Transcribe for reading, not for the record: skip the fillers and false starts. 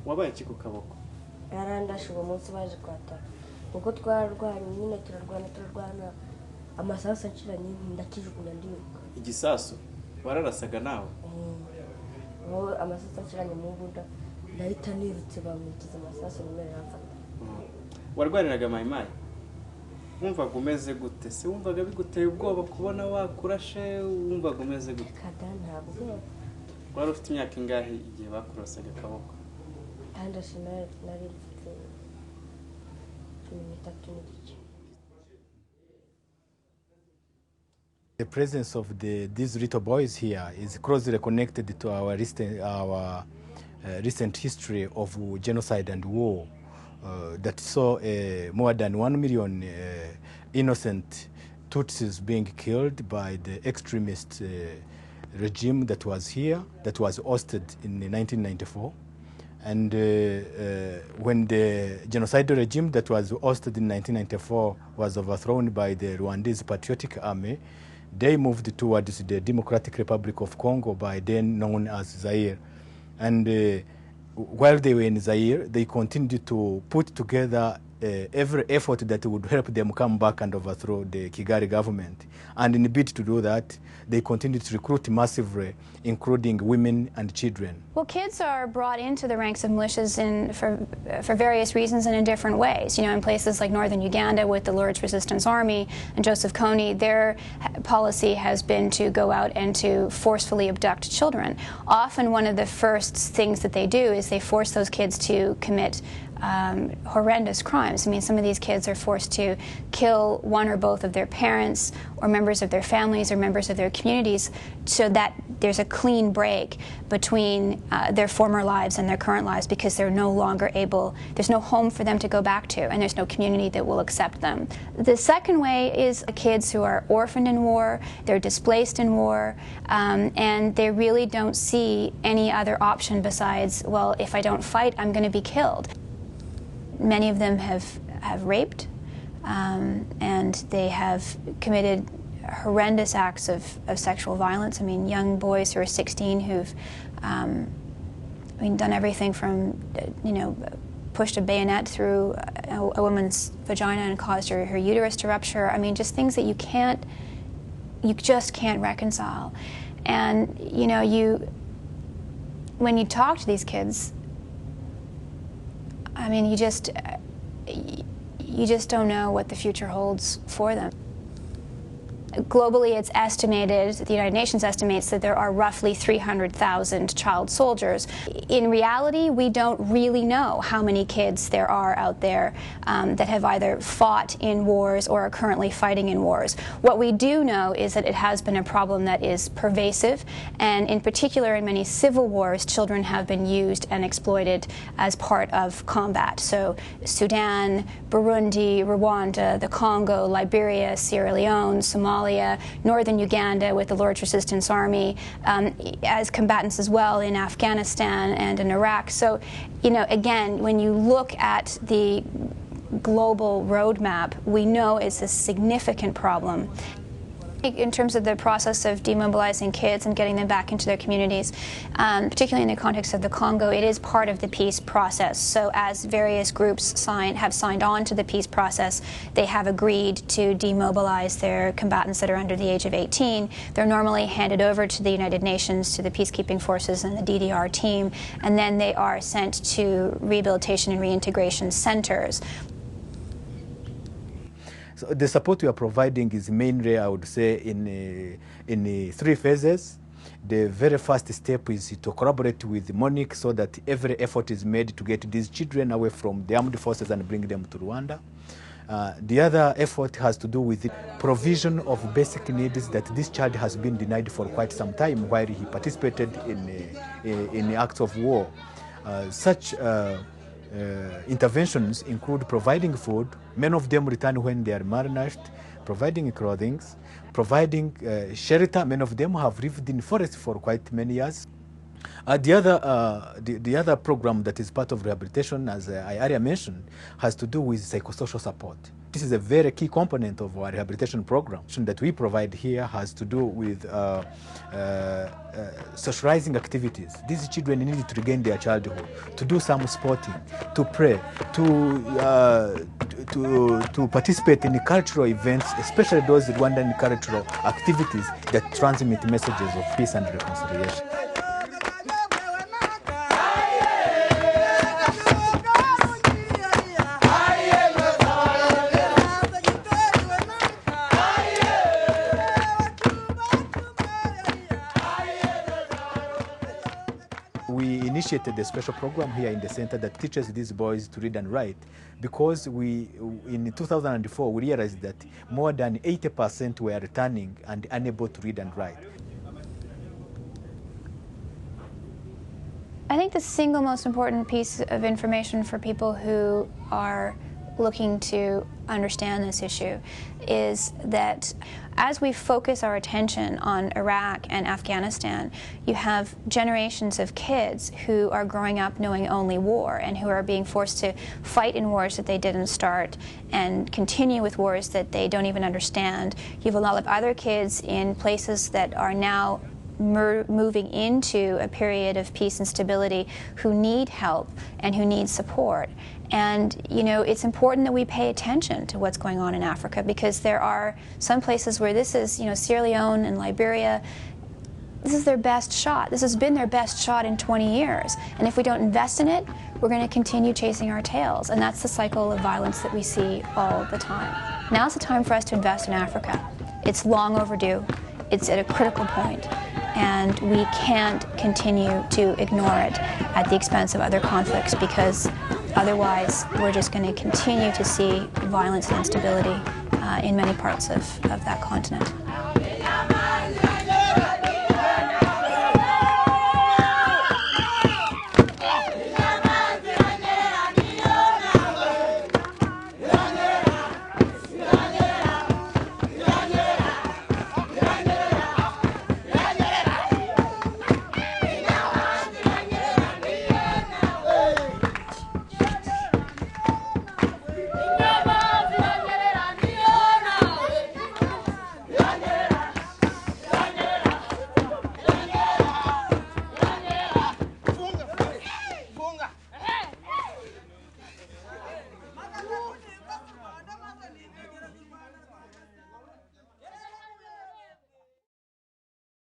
wabaye iki ku kaboko? Yarandashe uwo munsi baje kwataka ubwo twararwanye nyine turarwana amasasu akiranye ndakijugunya ndiruka. Igisasu wararasaga nawe? Amasasu akiranye mu mbunda ndahita nirutse bamwikiza amasasu nyuma yafata. Warwaniraga mayimayi? Wumvaga umeze gute se? Wumvaga biguteye ubwoba kubona wakurashe? Wumvaga umeze gute? Kada ntabwo. Wari ufite imyaka ingahe igihe bakurasaga akaboko? Andashe nari mfite 13 n'igice. The presence of these little boys here is closely connected to our recent history of genocide and war that saw more than 1 million innocent Tutsis being killed by the extremist regime that was here, that was ousted in 1994. And when the genocidal regime that was ousted in 1994 was overthrown by the Rwandese Patriotic Army, they moved towards the Democratic Republic of Congo, by then known as Zaire. And while they were in Zaire, they continued to put together every effort that would help them come back and overthrow the Kigali government. And in a bid to do that, they continued to recruit massively, including women and children. Well, kids are brought into the ranks of militias for various reasons and in different ways. You know, in places like northern Uganda with the Lord's Resistance Army and Joseph Kony, their policy has been to go out and to forcefully abduct children. Often one of the first things that they do is they force those kids to commit horrendous crimes. I mean, some of these kids are forced to kill one or both of their parents or members of their families or members of their communities so that there's a clean break between their former lives and their current lives, because they're no longer able, there's no home for them to go back to, and there's no community that will accept them. The second way is kids who are orphaned in war, they're displaced in war, and they really don't see any other option besides, well, if I don't fight, I'm going to be killed. Many of them have raped, and they have committed horrendous acts of sexual violence. I mean, young boys who are 16 who've done everything from, pushed a bayonet through a woman's vagina and caused her uterus to rupture. I mean, just things that you just can't reconcile. And, when you talk to these kids, I mean, you just don't know what the future holds for them. Globally, it's estimated, the United Nations estimates that there are roughly 300,000 child soldiers. In reality, we don't really know how many kids there are out there that have either fought in wars or are currently fighting in wars. What we do know is that it has been a problem that is pervasive, and in particular in many civil wars, children have been used and exploited as part of combat. So Sudan, Burundi, Rwanda, the Congo, Liberia, Sierra Leone, Somalia, northern Uganda with the Lord's Resistance Army, as combatants as well in Afghanistan and in Iraq. So, again, when you look at the global roadmap, we know it's a significant problem. In terms of the process of demobilizing kids and getting them back into their communities, particularly in the context of the Congo, it is part of the peace process. So as various groups have signed on to the peace process, they have agreed to demobilize their combatants that are under the age of 18. They're normally handed over to the United Nations, to the peacekeeping forces and the DDR team, and then they are sent to rehabilitation and reintegration centers. So the support we are providing is mainly, I would say, in 3 phases. The very first step is to collaborate with MONUC so that every effort is made to get these children away from the armed forces and bring them to Rwanda. The other effort has to do with the provision of basic needs that this child has been denied for quite some time while he participated in acts of war. Such interventions include providing food. Many of them return when they are malnourished, providing clothing, providing shelter. Many of them have lived in forests for quite many years. The other program that is part of rehabilitation, as I earlier mentioned, has to do with psychosocial support. This is a very key component of our rehabilitation program that we provide here has to do with socializing activities. These children need to regain their childhood, to do some sporting, to pray, to participate in cultural events, especially those Rwandan cultural activities that transmit messages of peace and reconciliation. We initiated a special program here in the center that teaches these boys to read and write, because in 2004 we realized that more than 80% were returning and unable to read and write. I think the single most important piece of information for people who are looking to understand this issue is that as we focus our attention on Iraq and Afghanistan, you have generations of kids who are growing up knowing only war and who are being forced to fight in wars that they didn't start and continue with wars that they don't even understand. You have a lot of other kids in places that are now moving into a period of peace and stability who need help and who need support. And you know, it's important that we pay attention to what's going on in Africa, because there are some places where this is, you know, Sierra Leone and Liberia, this is their best shot. This has been their best shot in 20 years. And if we don't invest in it, we're going to continue chasing our tails. And that's the cycle of violence that we see all the time. Now's the time for us to invest in Africa. It's long overdue. It's at a critical point. And we can't continue to ignore it at the expense of other conflicts, because otherwise we're just going to continue to see violence and instability in many parts of that continent.